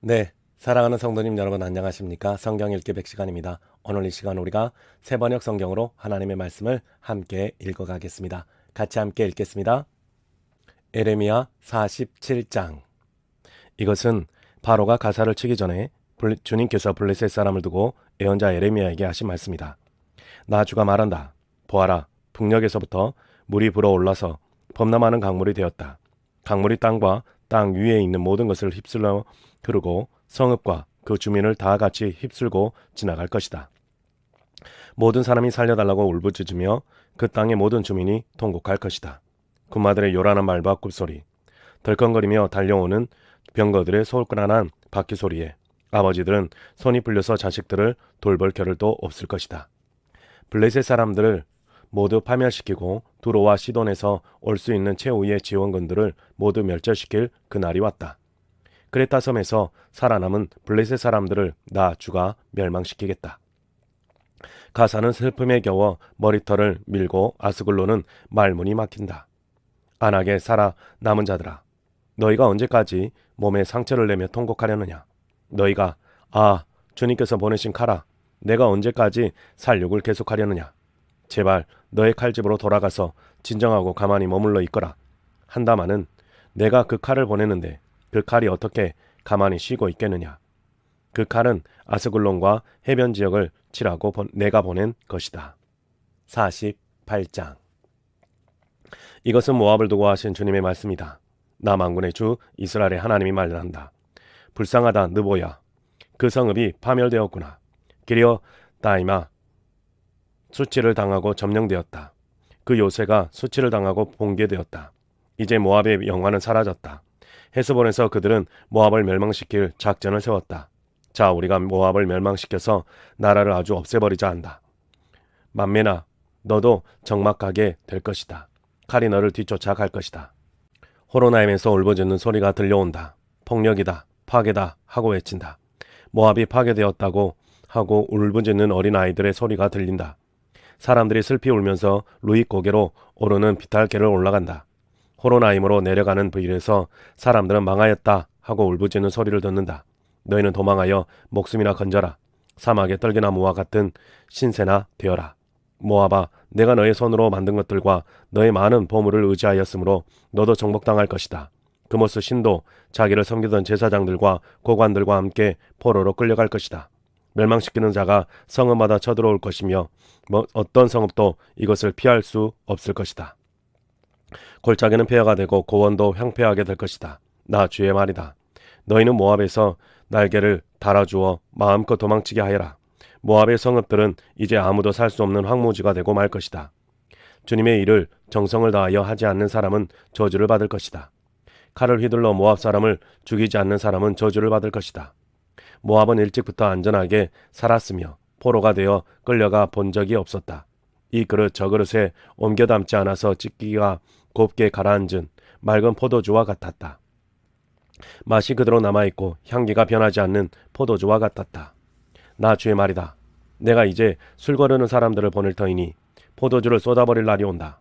네, 사랑하는 성도님 여러분 안녕하십니까? 성경 읽기 100시간입니다. 오늘 이 시간 우리가 세번역 성경으로 하나님의 말씀을 함께 읽어가겠습니다. 같이 함께 읽겠습니다. 에레미야 47장. 이것은 바로가 가사를 치기 전에 주님께서 블레셋 사람을 두고 예언자 에레미야에게 하신 말씀이다. 나 주가 말한다. 보아라, 북녘에서부터 물이 불어올라서 범람하는 강물이 되었다. 강물이 땅과 땅 위에 있는 모든 것을 휩쓸러 흐르고 성읍과 그 주민을 다 같이 휩쓸고 지나갈 것이다. 모든 사람이 살려달라고 울부짖으며 그 땅의 모든 주민이 통곡할 것이다. 군마들의 요란한 말과 굽소리, 덜컹거리며 달려오는 병거들의 소란한 바퀴 소리에 아버지들은 손이 풀려서 자식들을 돌볼 겨를도 없을 것이다. 블레셋 사람들을 모두 파멸시키고 두로와 시돈에서 올 수 있는 최후의 지원군들을 모두 멸절시킬 그날이 왔다. 크레타 섬에서 살아남은 블레셋 사람들을 나 주가 멸망시키겠다. 가사는 슬픔에 겨워 머리털을 밀고 아스글로는 말문이 막힌다. 안하게 살아남은 자들아, 너희가 언제까지 몸에 상처를 내며 통곡하려느냐. 너희가 주님께서 보내신 칼아, 내가 언제까지 살육을 계속하려느냐. 제발 너의 칼집으로 돌아가서 진정하고 가만히 머물러 있거라. 한다마는 내가 그 칼을 보내는데 그 칼이 어떻게 가만히 쉬고 있겠느냐. 그 칼은 아스글론과 해변 지역을 치라고 내가 보낸 것이다. 48장. 이것은 모압을 두고 하신 주님의 말씀이다. 나 만군의 주 이스라엘의 하나님이 말한다. 불쌍하다 느보야, 그 성읍이 파멸되었구나. 기리어 다이마, 수치를 당하고 점령되었다. 그 요새가 수치를 당하고 봉개되었다. 이제 모압의 영화는 사라졌다. 헤스본에서 그들은 모압을 멸망시킬 작전을 세웠다. 자, 우리가 모압을 멸망시켜서 나라를 아주 없애버리자 한다. 만메나, 너도 적막하게 될 것이다. 칼이 너를 뒤쫓아 갈 것이다. 호로나임에서 울부짖는 소리가 들려온다. 폭력이다, 파괴다 하고 외친다. 모압이 파괴되었다고 하고 울부짖는 어린아이들의 소리가 들린다. 사람들이 슬피 울면서 루잇 고개로 오르는 비탈길을 올라간다. 호로나임으로 내려가는 길에서 사람들은 망하였다 하고 울부짖는 소리를 듣는다. 너희는 도망하여 목숨이나 건져라. 사막의 떨기나무와 같은 신세나 되어라. 모압아, 내가 너의 손으로 만든 것들과 너의 많은 보물을 의지하였으므로 너도 정복당할 것이다. 그모스 신도 자기를 섬기던 제사장들과 고관들과 함께 포로로 끌려갈 것이다. 멸망시키는 자가 성읍마다 쳐들어올 것이며 어떤 성읍도 이것을 피할 수 없을 것이다. 골짜기는 폐허가 되고 고원도 황폐하게 될 것이다. 나 주의 말이다. 너희는 모압에서 날개를 달아주어 마음껏 도망치게 하여라. 모압의 성읍들은 이제 아무도 살 수 없는 황무지가 되고 말 것이다. 주님의 일을 정성을 다하여 하지 않는 사람은 저주를 받을 것이다. 칼을 휘둘러 모압 사람을 죽이지 않는 사람은 저주를 받을 것이다. 모압은 일찍부터 안전하게 살았으며 포로가 되어 끌려가 본 적이 없었다. 이 그릇 저 그릇에 옮겨 담지 않아서 찢기가 곱게 가라앉은 맑은 포도주와 같았다. 맛이 그대로 남아있고 향기가 변하지 않는 포도주와 같았다. 나 주의 말이다. 내가 이제 술 거르는 사람들을 보낼 터이니 포도주를 쏟아버릴 날이 온다.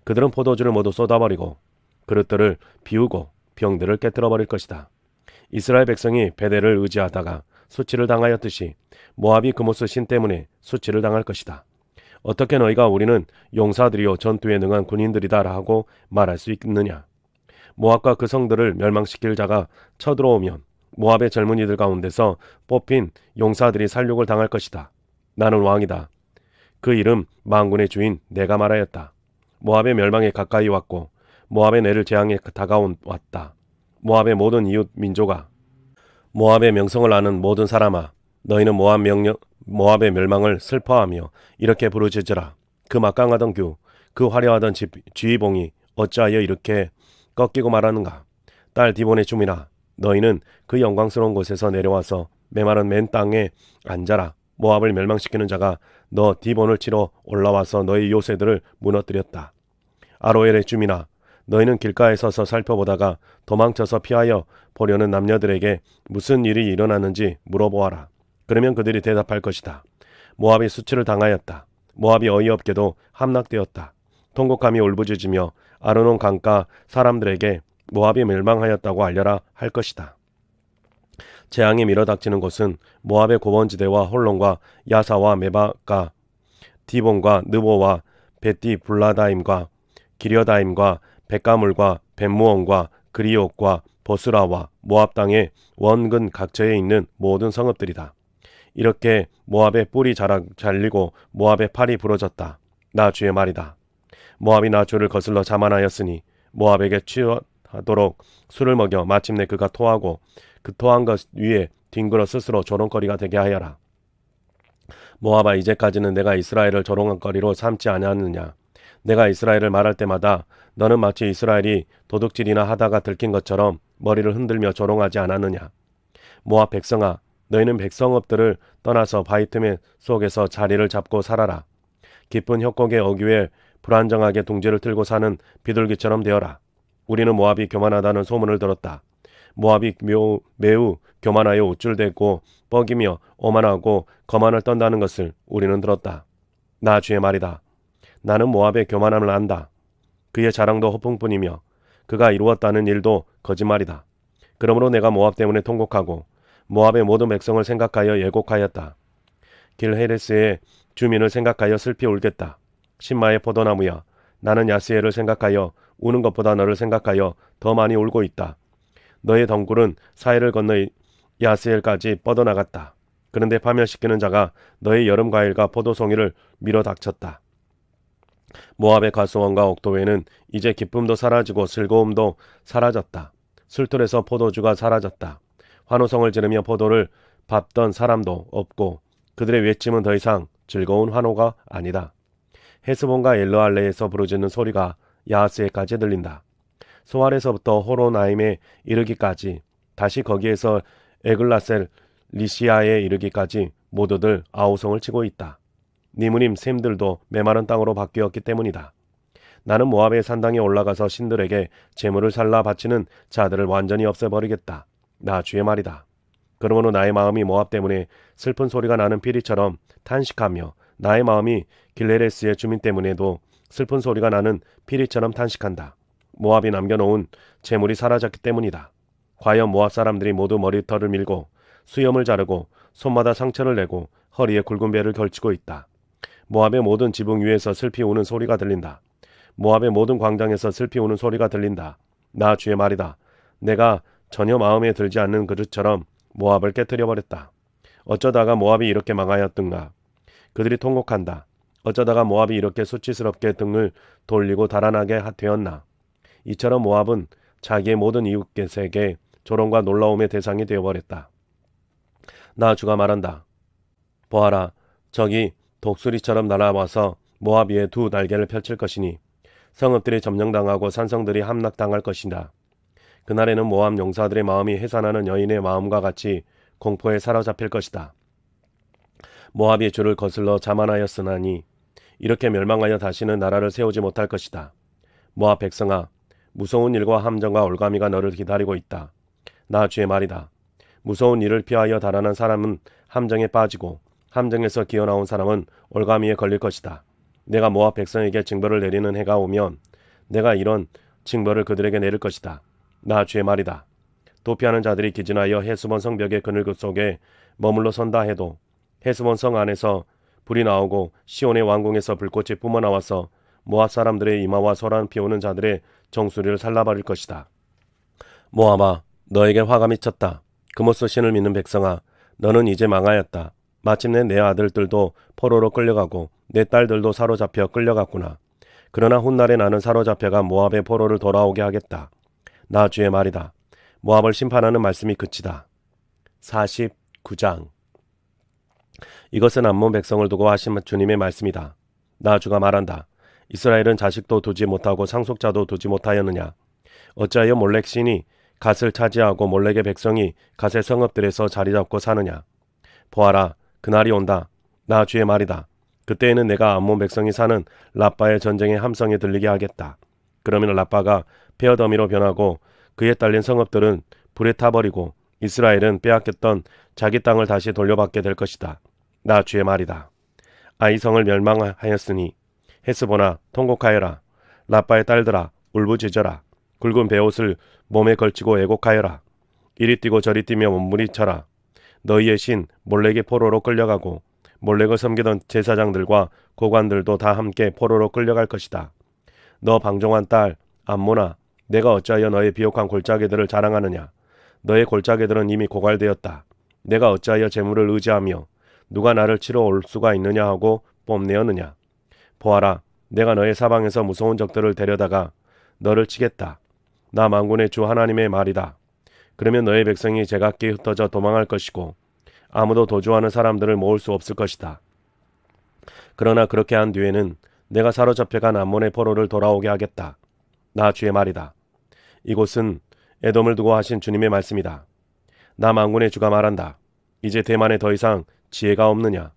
그들은 포도주를 모두 쏟아버리고 그릇들을 비우고 병들을 깨뜨려버릴 것이다. 이스라엘 백성이 베델을 의지하다가 수치를 당하였듯이 모압이 그모스 신 때문에 수치를 당할 것이다. 어떻게 너희가 우리는 용사들이요 전투에 능한 군인들이다 하고 말할 수 있느냐. 모압과 그 성들을 멸망시킬 자가 쳐들어오면 모압의 젊은이들 가운데서 뽑힌 용사들이 살육을 당할 것이다. 나는 왕이다. 그 이름 만군의 주인 내가 말하였다. 모압의 멸망에 가까이 왔고 모압의 내를 재앙에 다가왔다. 모압의 모든 이웃 민족아, 모압의 명성을 아는 모든 사람아, 너희는 모압의 멸망을 슬퍼하며 이렇게 부르짖으라. 그 막강하던 그 화려하던 쥐봉이 어찌하여 이렇게 꺾이고 말하는가. 딸 디본의 주민아, 너희는 그 영광스러운 곳에서 내려와서 메마른 맨 땅에 앉아라. 모압을 멸망시키는 자가 너 디본을 치러 올라와서 너희 요새들을 무너뜨렸다. 아로엘의 주민아, 너희는 길가에 서서 살펴보다가 도망쳐서 피하여 보려는 남녀들에게 무슨 일이 일어났는지 물어보아라. 그러면 그들이 대답할 것이다. 모압이 수치를 당하였다. 모압이 어이없게도 함락되었다. 통곡함이 울부짖으며 아르논 강가 사람들에게 모압이 멸망하였다고 알려라 할 것이다. 재앙이 밀어닥치는 곳은 모압의 고원지대와 홀론과 야사와 메바가 디본과 느보와 베티 블라다임과 기려다임과 벳가물과 벳무원과 그리옥과 보스라와 모압 땅의 원근 각처에 있는 모든 성읍들이다. 이렇게 모압의 뿔이 잘리고 모압의 팔이 부러졌다. 나 주의 말이다. 모압이 나 주를 거슬러 자만하였으니 모압에게 취하도록 술을 먹여 마침내 그가 토하고 그 토한 것 위에 뒹굴어 스스로 조롱거리가 되게 하여라. 모압아, 이제까지는 내가 이스라엘을 조롱거리로 삼지 아니하느냐. 내가 이스라엘을 말할 때마다 너는 마치 이스라엘이 도둑질이나 하다가 들킨 것처럼 머리를 흔들며 조롱하지 않았느냐. 모압 백성아, 너희는 백성읍들을 떠나서 바위 틈 속에서 자리를 잡고 살아라. 깊은 협곡의 어귀에 불안정하게 둥지를 틀고 사는 비둘기처럼 되어라. 우리는 모압이 교만하다는 소문을 들었다. 모압이 매우 교만하여 우쭐대고 뻐기며 오만하고 거만을 떤다는 것을 우리는 들었다. 나 주의 말이다. 나는 모압의 교만함을 안다. 그의 자랑도 허풍뿐이며 그가 이루었다는 일도 거짓말이다. 그러므로 내가 모압 때문에 통곡하고 모압의 모든 백성을 생각하여 예곡하였다. 길헤레스의 주민을 생각하여 슬피 울겠다. 신마의 포도나무야, 나는 야스엘을 생각하여 우는 것보다 너를 생각하여 더 많이 울고 있다. 너의 덩굴은 사해를 건너 야스엘까지 뻗어나갔다. 그런데 파멸시키는 자가 너의 여름 과일과 포도송이를 밀어닥쳤다. 모압의 과수원과 옥도회는 이제 기쁨도 사라지고 즐거움도 사라졌다. 술틀에서 포도주가 사라졌다. 환호성을 지르며 포도를 밟던 사람도 없고 그들의 외침은 더 이상 즐거운 환호가 아니다. 헤스본과 엘르알레에서 부르짖는 소리가 야하스에까지 들린다. 소알에서부터 호로나임에 이르기까지, 다시 거기에서 에글라셀 리시아에 이르기까지 모두들 아우성을 치고 있다. 니무님 샘들도 메마른 땅으로 바뀌었기 때문이다. 나는 모압의 산당에 올라가서 신들에게 재물을 살라 바치는 자들을 완전히 없애버리겠다. 나 주의 말이다. 그러므로 나의 마음이 모압 때문에 슬픈 소리가 나는 피리처럼 탄식하며 나의 마음이 길레레스의 주민 때문에도 슬픈 소리가 나는 피리처럼 탄식한다. 모압이 남겨놓은 재물이 사라졌기 때문이다. 과연 모압 사람들이 모두 머리털을 밀고 수염을 자르고 손마다 상처를 내고 허리에 굵은 배를 걸치고 있다. 모압의 모든 지붕 위에서 슬피 우는 소리가 들린다. 모압의 모든 광장에서 슬피 우는 소리가 들린다. 나 주의 말이다. 내가 전혀 마음에 들지 않는 그릇처럼 모압을 깨뜨려버렸다. 어쩌다가 모압이 이렇게 망하였던가. 그들이 통곡한다. 어쩌다가 모압이 이렇게 수치스럽게 등을 돌리고 달아나게 되었나. 이처럼 모압은 자기의 모든 이웃에게 조롱과 놀라움의 대상이 되어버렸다. 나 주가 말한다. 보아라, 저기 독수리처럼 날아와서 모압 위에 두 날개를 펼칠 것이니 성읍들이 점령당하고 산성들이 함락당할 것이다. 그날에는 모압 용사들의 마음이 해산하는 여인의 마음과 같이 공포에 사로잡힐 것이다. 모압이 주를 거슬러 자만하였으나니 이렇게 멸망하여 다시는 나라를 세우지 못할 것이다. 모압 백성아, 무서운 일과 함정과 올가미가 너를 기다리고 있다. 나 주의 말이다. 무서운 일을 피하여 달아난 사람은 함정에 빠지고 함정에서 기어나온 사람은 올가미에 걸릴 것이다. 내가 모압 백성에게 징벌을 내리는 해가 오면 내가 이런 징벌을 그들에게 내릴 것이다. 나 주의 말이다. 도피하는 자들이 기진하여 헤스본 성벽의 그늘 속에 머물러 선다 해도 헤스본 성 안에서 불이 나오고 시온의 왕궁에서 불꽃이 뿜어나와서 모압 사람들의 이마와 소란 피우는 자들의 정수리를 살라버릴 것이다. 모압아, 너에게 화가 미쳤다. 그모스 신을 믿는 백성아, 너는 이제 망하였다. 마침내 내 아들들도 포로로 끌려가고 내 딸들도 사로잡혀 끌려갔구나. 그러나 훗날에 나는 사로잡혀가 모압의 포로를 돌아오게 하겠다. 나 주의 말이다. 모압을 심판하는 말씀이 그치다. 49장. 이것은 암몬 백성을 두고 하신 주님의 말씀이다. 나 주가 말한다. 이스라엘은 자식도 두지 못하고 상속자도 두지 못하였느냐. 어찌하여 몰렉 신이 갓을 차지하고 몰렉의 백성이 갓의 성읍들에서 자리잡고 사느냐. 보아라, 그날이 온다. 나 주의 말이다. 그때에는 내가 암몬 백성이 사는 라빠의 전쟁의 함성에 들리게 하겠다. 그러면 라빠가 폐허더미로 변하고 그에 딸린 성읍들은 불에 타버리고 이스라엘은 빼앗겼던 자기 땅을 다시 돌려받게 될 것이다. 나 주의 말이다. 아이성을 멸망하였으니 헤스보나 통곡하여라. 라빠의 딸들아 울부짖어라. 굵은 베옷을 몸에 걸치고 애곡하여라. 이리 뛰고 저리 뛰며 몸부림쳐라. 너희의 신 몰렉의 포로로 끌려가고 몰렉을 섬기던 제사장들과 고관들도 다 함께 포로로 끌려갈 것이다. 너 방종한 딸 암모나, 내가 어찌하여 너의 비옥한 골짜기들을 자랑하느냐. 너의 골짜기들은 이미 고갈되었다. 내가 어찌하여 재물을 의지하며 누가 나를 치러 올 수가 있느냐 하고 뽐내었느냐. 보아라, 내가 너의 사방에서 무서운 적들을 데려다가 너를 치겠다. 나 만군의 주 하나님의 말이다. 그러면 너의 백성이 제각기 흩어져 도망할 것이고 아무도 도주하는 사람들을 모을 수 없을 것이다. 그러나 그렇게 한 뒤에는 내가 사로잡혀간 암몬의 포로를 돌아오게 하겠다. 나 주의 말이다. 이곳은 에돔을 두고 하신 주님의 말씀이다. 나 만군의 주가 말한다. 이제 대만에 더 이상 지혜가 없느냐.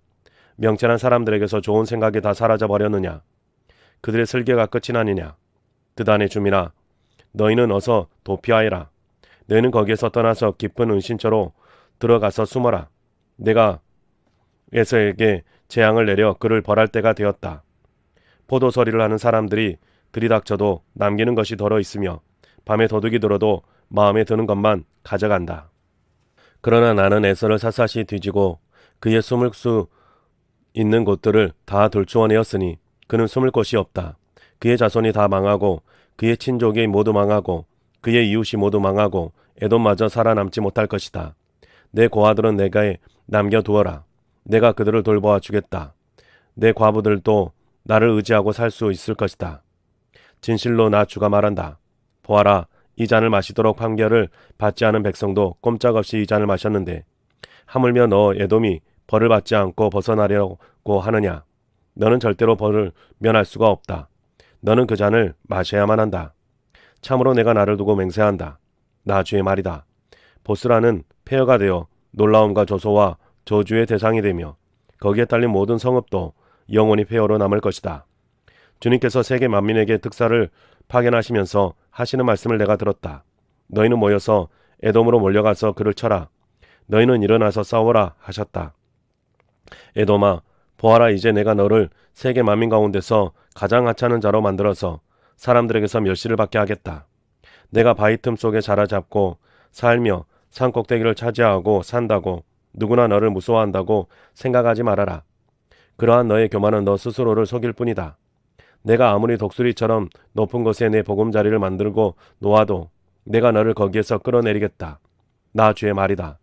명철한 사람들에게서 좋은 생각이 다 사라져 버렸느냐. 그들의 슬개가 끝이 나느냐. 드단의 주민아, 너희는 어서 도피하여라. 너희는 거기에서 떠나서 깊은 은신처로 들어가서 숨어라. 내가 에서에게 재앙을 내려 그를 벌할 때가 되었다. 포도서리를 하는 사람들이 들이닥쳐도 남기는 것이 덜어 있으며 밤에 도둑이 들어도 마음에 드는 것만 가져간다. 그러나 나는 에서를 샅샅이 뒤지고 그의 숨을 수 있는 곳들을 다 돌추어내었으니 그는 숨을 곳이 없다. 그의 자손이 다 망하고 그의 친족이 모두 망하고 그의 이웃이 모두 망하고 에돔마저 살아남지 못할 것이다. 내 고아들은 내게 남겨두어라. 내가 그들을 돌보아 주겠다. 내 과부들도 나를 의지하고 살 수 있을 것이다. 진실로 나 주가 말한다. 보아라, 이 잔을 마시도록 판결을 받지 않은 백성도 꼼짝없이 이 잔을 마셨는데 하물며 너 에돔이 벌을 받지 않고 벗어나려고 하느냐. 너는 절대로 벌을 면할 수가 없다. 너는 그 잔을 마셔야만 한다. 참으로 내가 나를 두고 맹세한다. 나 주의 말이다. 보스라는 폐허가 되어 놀라움과 조소와 저주의 대상이 되며 거기에 딸린 모든 성읍도 영원히 폐허로 남을 것이다. 주님께서 세계 만민에게 특사를 파견하시면서 하시는 말씀을 내가 들었다. 너희는 모여서 에돔으로 몰려가서 그를 쳐라. 너희는 일어나서 싸워라 하셨다. 에돔아, 보아라, 이제 내가 너를 세계 만민 가운데서 가장 하찮은 자로 만들어서 사람들에게서 멸시를 받게 하겠다. 내가 바위 틈 속에 자라잡고 살며 산 꼭대기를 차지하고 산다고 누구나 너를 무서워한다고 생각하지 말아라. 그러한 너의 교만은 너 스스로를 속일 뿐이다. 내가 아무리 독수리처럼 높은 곳에 내 보금자리를 만들고 놓아도 내가 너를 거기에서 끌어내리겠다. 나 주의 말이다.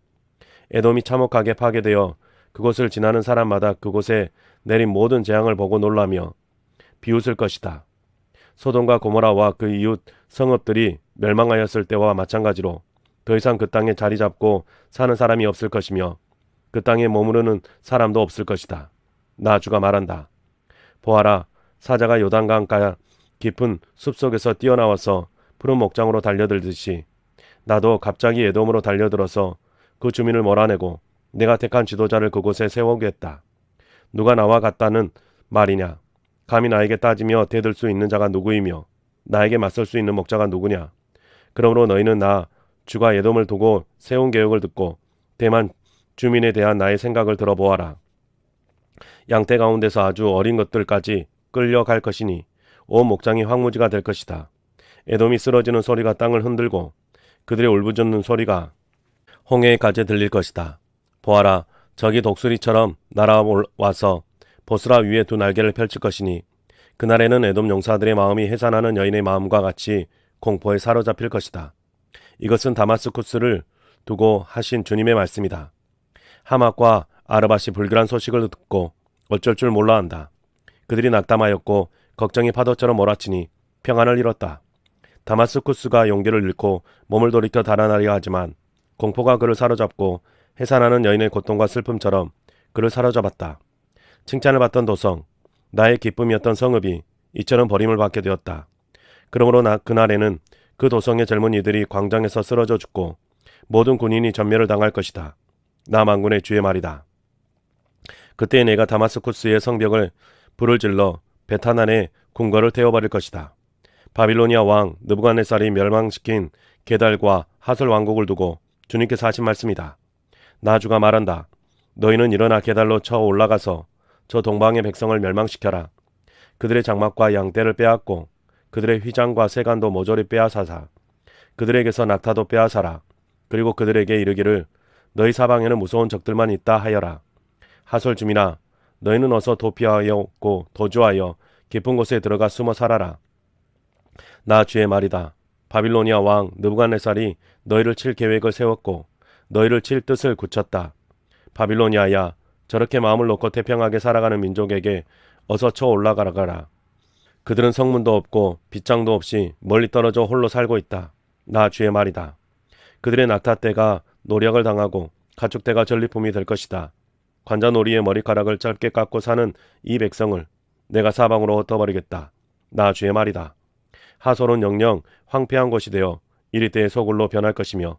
에돔이 참혹하게 파괴되어 그곳을 지나는 사람마다 그곳에 내린 모든 재앙을 보고 놀라며 비웃을 것이다. 소돔과 고모라와 그 이웃 성읍들이 멸망하였을 때와 마찬가지로 더 이상 그 땅에 자리 잡고 사는 사람이 없을 것이며 그 땅에 머무르는 사람도 없을 것이다. 나 주가 말한다. 보아라, 사자가 요단강가 깊은 숲속에서 뛰어나와서 푸른 목장으로 달려들듯이 나도 갑자기 에돔으로 달려들어서 그 주민을 몰아내고 내가 택한 지도자를 그곳에 세우겠다. 누가 나와 같다는 말이냐? 감히 나에게 따지며 대들 수 있는 자가 누구이며 나에게 맞설 수 있는 목자가 누구냐? 그러므로 너희는 나 주가 에돔을 두고 세운 계획을 듣고 대만 주민에 대한 나의 생각을 들어보아라. 양떼 가운데서 아주 어린 것들까지 끌려갈 것이니 온 목장이 황무지가 될 것이다. 에돔이 쓰러지는 소리가 땅을 흔들고 그들의 울부짖는 소리가 홍해의 가지에 들릴 것이다. 보아라, 적이 독수리처럼 날아와서 보스라 위에 두 날개를 펼칠 것이니 그날에는 에돔 용사들의 마음이 해산하는 여인의 마음과 같이 공포에 사로잡힐 것이다. 이것은 다마스쿠스를 두고 하신 주님의 말씀이다. 하맛과 아르밧이 불길한 소식을 듣고 어쩔 줄 몰라 한다. 그들이 낙담하였고 걱정이 파도처럼 몰아치니 평안을 잃었다. 다마스쿠스가 용기를 잃고 몸을 돌이켜 달아나려 하지만 공포가 그를 사로잡고 해산하는 여인의 고통과 슬픔처럼 그를 사로잡았다. 칭찬을 받던 도성, 나의 기쁨이었던 성읍이 이처럼 버림을 받게 되었다. 그러므로 그날에는 그 도성의 젊은이들이 광장에서 쓰러져 죽고 모든 군인이 전멸을 당할 것이다. 나 만군의 주의 말이다. 그때 내가 다마스쿠스의 성벽을 불을 질러 베탄 안에 궁궐을 태워버릴 것이다. 바빌로니아 왕 느부갓네살이 멸망시킨 게달과 하솔 왕국을 두고 주님께서 하신 말씀이다. 나 주가 말한다. 너희는 일어나 게달로 쳐 올라가서 저 동방의 백성을 멸망시켜라. 그들의 장막과 양떼를 빼앗고 그들의 휘장과 세간도 모조리 빼앗아사 그들에게서 낙타도 빼앗아라. 그리고 그들에게 이르기를 너희 사방에는 무서운 적들만 있다 하여라. 하솔 주민아, 너희는 어서 도피하였고 도주하여 깊은 곳에 들어가 숨어 살아라. 나 주의 말이다. 바빌로니아 왕 느부갓네살이 너희를 칠 계획을 세웠고 너희를 칠 뜻을 굳혔다. 바빌로니아야, 저렇게 마음을 놓고 태평하게 살아가는 민족에게 어서 쳐 올라가라. 그들은 성문도 없고 빗장도 없이 멀리 떨어져 홀로 살고 있다. 나 주의 말이다. 그들의 낙타떼가 노력을 당하고 가축대가 전리품이 될 것이다. 관자놀이의 머리카락을 짧게 깎고 사는 이 백성을 내가 사방으로 흩어버리겠다. 나 주의 말이다. 하솔은 영영 황폐한 곳이 되어 이리때의 소굴로 변할 것이며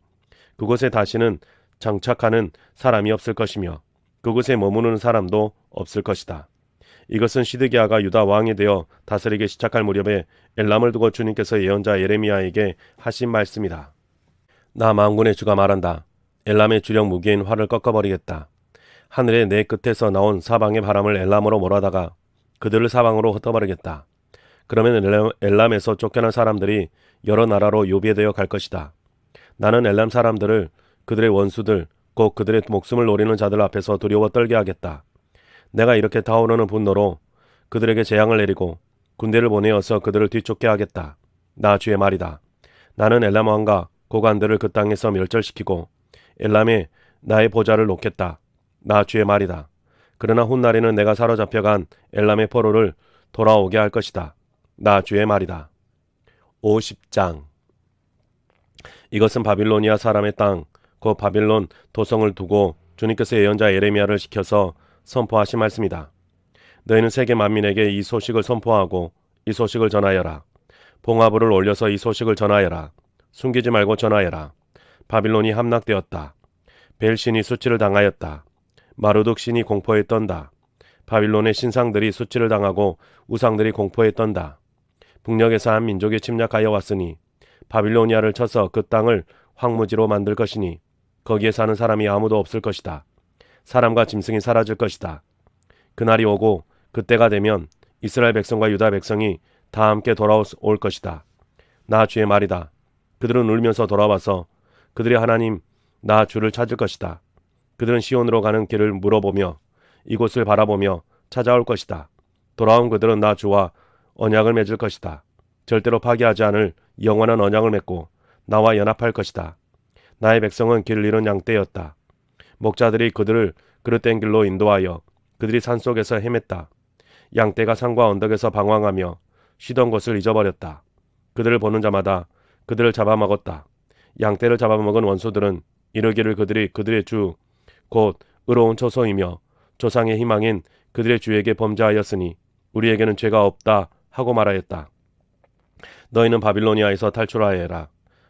그곳에 다시는 장착하는 사람이 없을 것이며 그곳에 머무는 사람도 없을 것이다. 이것은 시드기야가 유다 왕이 되어 다스리기 시작할 무렵에 엘람을 두고 주님께서 예언자 예레미야에게 하신 말씀이다. 나 만군의 주가 말한다. 엘람의 주력 무기인 활을 꺾어버리겠다. 하늘의 내 끝에서 나온 사방의 바람을 엘람으로 몰아다가 그들을 사방으로 흩어버리겠다. 그러면 엘람에서 쫓겨난 사람들이 여러 나라로 요비되어 갈 것이다. 나는 엘람 사람들을 그들의 원수들, 곧 그들의 목숨을 노리는 자들 앞에서 두려워 떨게 하겠다. 내가 이렇게 타오르는 분노로 그들에게 재앙을 내리고 군대를 보내어서 그들을 뒤쫓게 하겠다. 나 주의 말이다. 나는 엘람 왕과 고관들을 그 땅에서 멸절시키고 엘람에 나의 보좌를 놓겠다. 나 주의 말이다. 그러나 훗날에는 내가 사로잡혀간 엘람의 포로를 돌아오게 할 것이다. 나 주의 말이다. 50장. 이것은 바빌로니아 사람의 땅, 곧 바빌론 도성을 두고 주님께서 예언자 예레미야를 시켜서 선포하신 말씀이다. 너희는 세계 만민에게 이 소식을 선포하고 이 소식을 전하여라. 봉화불을 올려서 이 소식을 전하여라. 숨기지 말고 전하여라. 바빌론이 함락되었다. 벨신이 수치를 당하였다. 마르둑 신이 공포에 떤다. 바빌론의 신상들이 수치를 당하고 우상들이 공포에 떤다. 북녘에서 한 민족이 침략하여 왔으니 바빌로니아를 쳐서 그 땅을 황무지로 만들 것이니 거기에 사는 사람이 아무도 없을 것이다. 사람과 짐승이 사라질 것이다. 그날이 오고 그때가 되면 이스라엘 백성과 유다 백성이 다 함께 돌아올 것이다. 나 주의 말이다. 그들은 울면서 돌아와서 그들의 하나님 나 주를 찾을 것이다. 그들은 시온으로 가는 길을 물어보며 이곳을 바라보며 찾아올 것이다. 돌아온 그들은 나 주와 언약을 맺을 것이다. 절대로 파기하지 않을 영원한 언약을 맺고 나와 연합할 것이다. 나의 백성은 길을 잃은 양떼였다. 목자들이 그들을 그릇된 길로 인도하여 그들이 산속에서 헤맸다. 양떼가 산과 언덕에서 방황하며 쉬던 곳을 잊어버렸다. 그들을 보는 자마다 그들을 잡아먹었다. 양떼를 잡아먹은 원수들은 이르기를 그들이 그들의 주 곧 의로운 초소이며 조상의 희망인 그들의 주에게 범죄하였으니 우리에게는 죄가 없다 하고 말하였다. 너희는 바빌로니아에서 탈출하여라.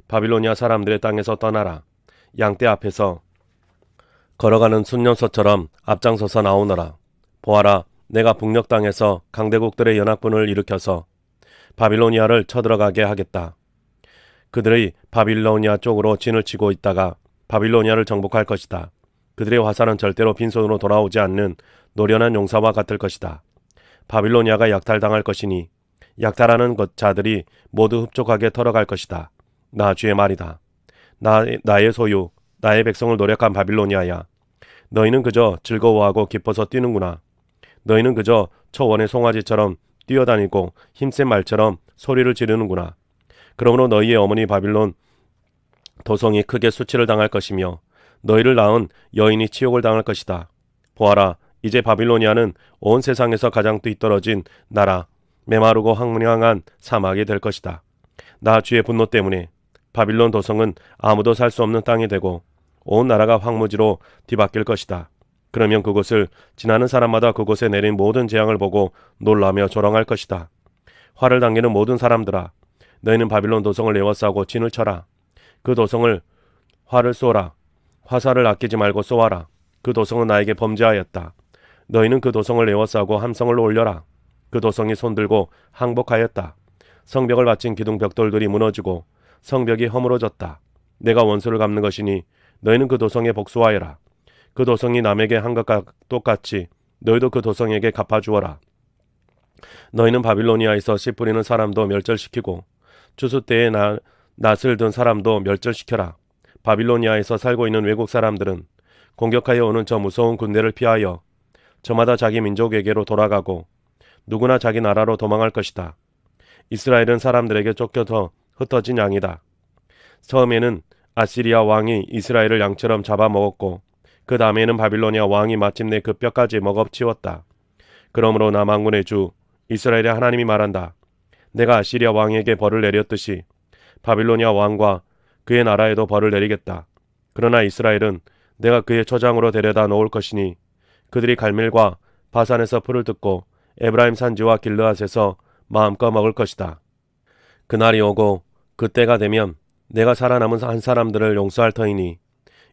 바빌로니아 사람들의 땅에서 떠나라. 양떼 앞에서 걸어가는 순년소처럼 앞장서서 나오너라. 보아라, 내가 북녘 땅에서 강대국들의 연합군을 일으켜서 바빌로니아를 쳐들어가게 하겠다. 그들의 바빌로니아 쪽으로 진을 치고 있다가 바빌로니아를 정복할 것이다. 그들의 화살은 절대로 빈손으로 돌아오지 않는 노련한 용사와 같을 것이다. 바빌로니아가 약탈당할 것이니 약탈하는 자들이 모두 흡족하게 털어갈 것이다. 나 주의 말이다. 나의 소유, 나의 백성을 노력한 바빌로니아야. 너희는 그저 즐거워하고 기뻐서 뛰는구나. 너희는 그저 초원의 송아지처럼 뛰어다니고 힘센 말처럼 소리를 지르는구나. 그러므로 너희의 어머니 바빌론 도성이 크게 수치를 당할 것이며 너희를 낳은 여인이 치욕을 당할 것이다. 보아라, 이제 바빌로니아는 온 세상에서 가장 뒤떨어진 나라, 메마르고 황량한 사막이 될 것이다. 나 주의 분노 때문에 바빌론 도성은 아무도 살 수 없는 땅이 되고 온 나라가 황무지로 뒤바뀔 것이다. 그러면 그곳을 지나는 사람마다 그곳에 내린 모든 재앙을 보고 놀라며 조롱할 것이다. 활을 당기는 모든 사람들아, 너희는 바빌론 도성을 에워싸고 진을 쳐라. 그 도성을 활을 쏘라. 화살을 아끼지 말고 쏘아라. 그 도성은 나에게 범죄하였다. 너희는 그 도성을 에워싸고 함성을 올려라. 그 도성이 손들고 항복하였다. 성벽을 바친 기둥 벽돌들이 무너지고 성벽이 허물어졌다. 내가 원수를 갚는 것이니 너희는 그 도성에 복수하여라. 그 도성이 남에게 한 것과 똑같이 너희도 그 도성에게 갚아주어라. 너희는 바빌로니아에서 씨 뿌리는 사람도 멸절시키고 추수 때에 낫을 든 사람도 멸절시켜라. 바빌로니아에서 살고 있는 외국 사람들은 공격하여 오는 저 무서운 군대를 피하여 저마다 자기 민족에게로 돌아가고 누구나 자기 나라로 도망할 것이다. 이스라엘은 사람들에게 쫓겨서 흩어진 양이다. 처음에는 아시리아 왕이 이스라엘을 양처럼 잡아먹었고 그 다음에는 바빌로니아 왕이 마침내 그 뼈까지 먹어치웠다. 그러므로 나 만군의 주 이스라엘의 하나님이 말한다. 내가 아시리아 왕에게 벌을 내렸듯이 바빌로니아 왕과 그의 나라에도 벌을 내리겠다. 그러나 이스라엘은 내가 그의 초장으로 데려다 놓을 것이니 그들이 갈멜과 바산에서 풀을 뜯고 에브라임 산지와 길르앗에서 마음껏 먹을 것이다. 그날이 오고 그때가 되면 내가 살아남은 한 사람들을 용서할 터이니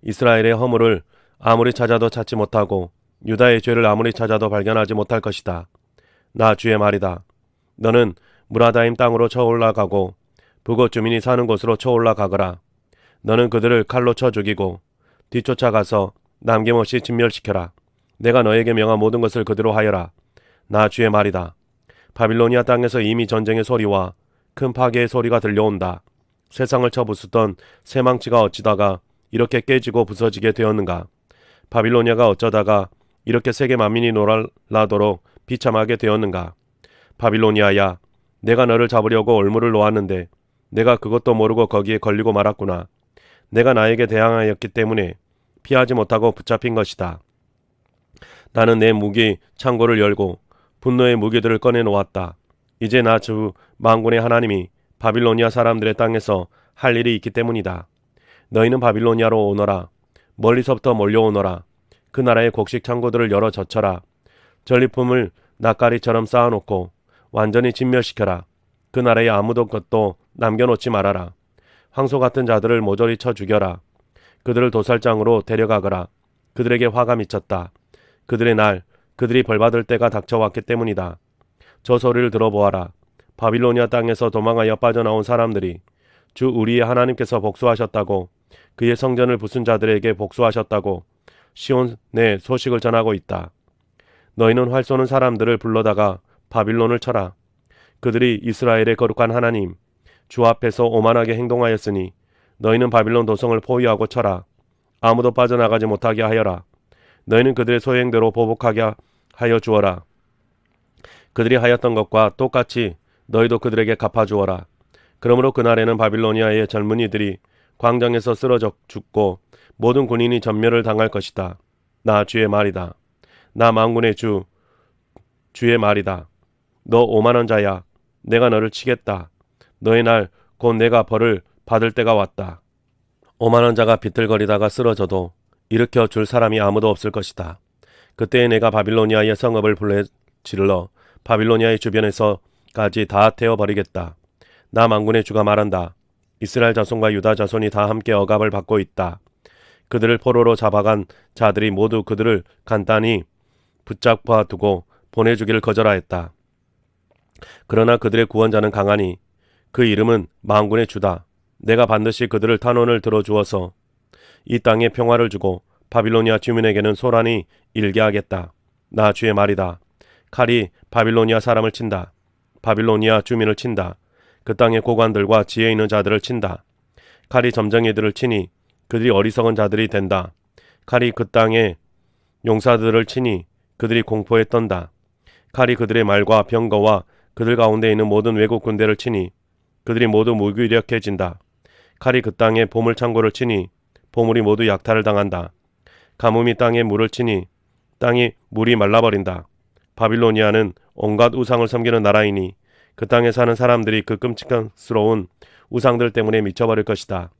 이스라엘의 허물을 아무리 찾아도 찾지 못하고 유다의 죄를 아무리 찾아도 발견하지 못할 것이다. 나 주의 말이다. 너는 무라다임 땅으로 쳐 올라가고 북옷 주민이 사는 곳으로 쳐 올라가거라. 너는 그들을 칼로 쳐 죽이고 뒤쫓아가서 남김없이 진멸시켜라. 내가 너에게 명한 모든 것을 그대로 하여라. 나 주의 말이다. 바빌로니아 땅에서 이미 전쟁의 소리와 큰 파괴의 소리가 들려온다. 세상을 쳐 부수던 새망치가 어찌다가 이렇게 깨지고 부서지게 되었는가. 바빌로니아가 어쩌다가 이렇게 세계 만민이 놀라도록 비참하게 되었는가. 바빌로니아야, 내가 너를 잡으려고 올무를 놓았는데 내가 그것도 모르고 거기에 걸리고 말았구나. 내가 나에게 대항하였기 때문에 피하지 못하고 붙잡힌 것이다. 나는 내 무기 창고를 열고 분노의 무기들을 꺼내 놓았다. 이제 나 주 만군의 하나님이 바빌로니아 사람들의 땅에서 할 일이 있기 때문이다. 너희는 바빌로니아로 오너라. 멀리서부터 몰려오너라. 그 나라의 곡식 창고들을 열어 젖혀라. 전리품을 낯가리처럼 쌓아놓고 완전히 진멸시켜라. 그 나라에 아무도 것도 남겨놓지 말아라. 황소 같은 자들을 모조리 쳐 죽여라. 그들을 도살장으로 데려가거라. 그들에게 화가 미쳤다. 그들의 날, 그들이 벌받을 때가 닥쳐왔기 때문이다. 저 소리를 들어보아라. 바빌로니아 땅에서 도망하여 빠져나온 사람들이 주 우리의 하나님께서 복수하셨다고, 그의 성전을 부순 자들에게 복수하셨다고 시온의 소식을 전하고 있다. 너희는 활 쏘는 사람들을 불러다가 바빌론을 쳐라. 그들이 이스라엘의 거룩한 하나님 주 앞에서 오만하게 행동하였으니 너희는 바빌론 도성을 포위하고 쳐라. 아무도 빠져나가지 못하게 하여라. 너희는 그들의 소행대로 보복하게 하여 주어라. 그들이 하였던 것과 똑같이 너희도 그들에게 갚아주어라. 그러므로 그날에는 바빌로니아의 젊은이들이 광장에서 쓰러져 죽고 모든 군인이 전멸을 당할 것이다. 나 주의 말이다. 나 만군의 주의 말이다. 너 오만한 자야. 내가 너를 치겠다. 너의 날 곧 내가 벌을 받을 때가 왔다. 오만한 자가 비틀거리다가 쓰러져도 일으켜 줄 사람이 아무도 없을 것이다. 그때에 내가 바빌로니아의 성읍을 불러질러 바빌로니아의 주변에서까지 다 태워버리겠다. 나 만군의 주가 말한다. 이스라엘 자손과 유다 자손이 다 함께 억압을 받고 있다. 그들을 포로로 잡아간 자들이 모두 그들을 간단히 붙잡아 두고 보내주기를 거절하였다. 그러나 그들의 구원자는 강하니 그 이름은 만군의 주다. 내가 반드시 그들을 탄원을 들어주어서 이 땅에 평화를 주고 바빌로니아 주민에게는 소란이 일게 하겠다. 나 주의 말이다. 칼이 바빌로니아 사람을 친다. 바빌로니아 주민을 친다. 그 땅의 고관들과 지혜 있는 자들을 친다. 칼이 점쟁이들을 치니 그들이 어리석은 자들이 된다. 칼이 그 땅의 용사들을 치니 그들이 공포에 떤다. 칼이 그들의 말과 병거와 그들 가운데 있는 모든 외국 군대를 치니 그들이 모두 무기력해진다. 칼이 그 땅의 보물 창고를 치니 보물이 모두 약탈을 당한다. 가뭄이 땅에 물을 치니 땅이 물이 말라버린다. 바빌로니아는 온갖 우상을 섬기는 나라이니 그 땅에 사는 사람들이 그 끔찍스러운 우상들 때문에 미쳐버릴 것이다.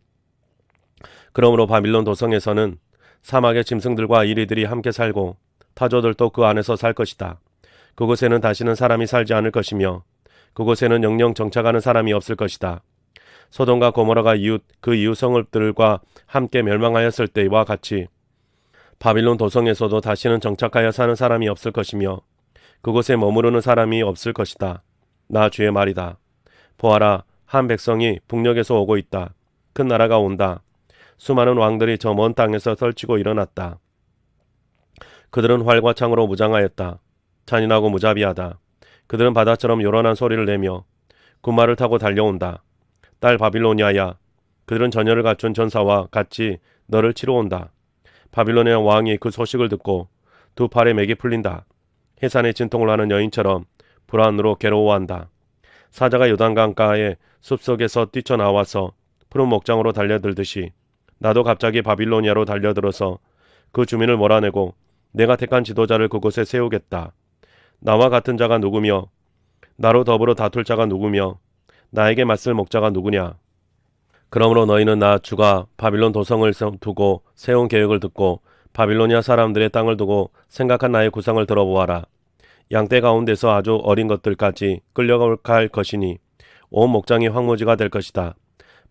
그러므로 바빌론 도성에서는 사막의 짐승들과 이리들이 함께 살고 타조들도 그 안에서 살 것이다. 그곳에는 다시는 사람이 살지 않을 것이며 그곳에는 영영 정착하는 사람이 없을 것이다. 소돔과 고모라가 그 이웃 성읍들과 함께 멸망하였을 때와 같이 바빌론 도성에서도 다시는 정착하여 사는 사람이 없을 것이며 그곳에 머무르는 사람이 없을 것이다. 나 주의 말이다. 보아라, 한 백성이 북녘에서 오고 있다. 큰 나라가 온다. 수많은 왕들이 저 먼 땅에서 설치고 일어났다. 그들은 활과 창으로 무장하였다. 잔인하고 무자비하다. 그들은 바다처럼 요란한 소리를 내며 군마를 타고 달려온다. 딸 바빌로니아야, 그들은 전열을 갖춘 전사와 같이 너를 치러 온다. 바빌로니아 왕이 그 소식을 듣고 두 팔에 맥이 풀린다. 해산에 진통을 하는 여인처럼 불안으로 괴로워한다. 사자가 요단강가의 숲속에서 뛰쳐나와서 푸른 목장으로 달려들듯이 나도 갑자기 바빌로니아로 달려들어서 그 주민을 몰아내고 내가 택한 지도자를 그곳에 세우겠다. 나와 같은 자가 누구며 나로 더불어 다툴 자가 누구며 나에게 맞설 목자가 누구냐. 그러므로 너희는 나 주가 바빌론 도성을 두고 세운 계획을 듣고 바빌로니아 사람들의 땅을 두고 생각한 나의 구상을 들어보아라. 양떼 가운데서 아주 어린 것들까지 끌려갈 것이니 온 목장이 황무지가 될 것이다.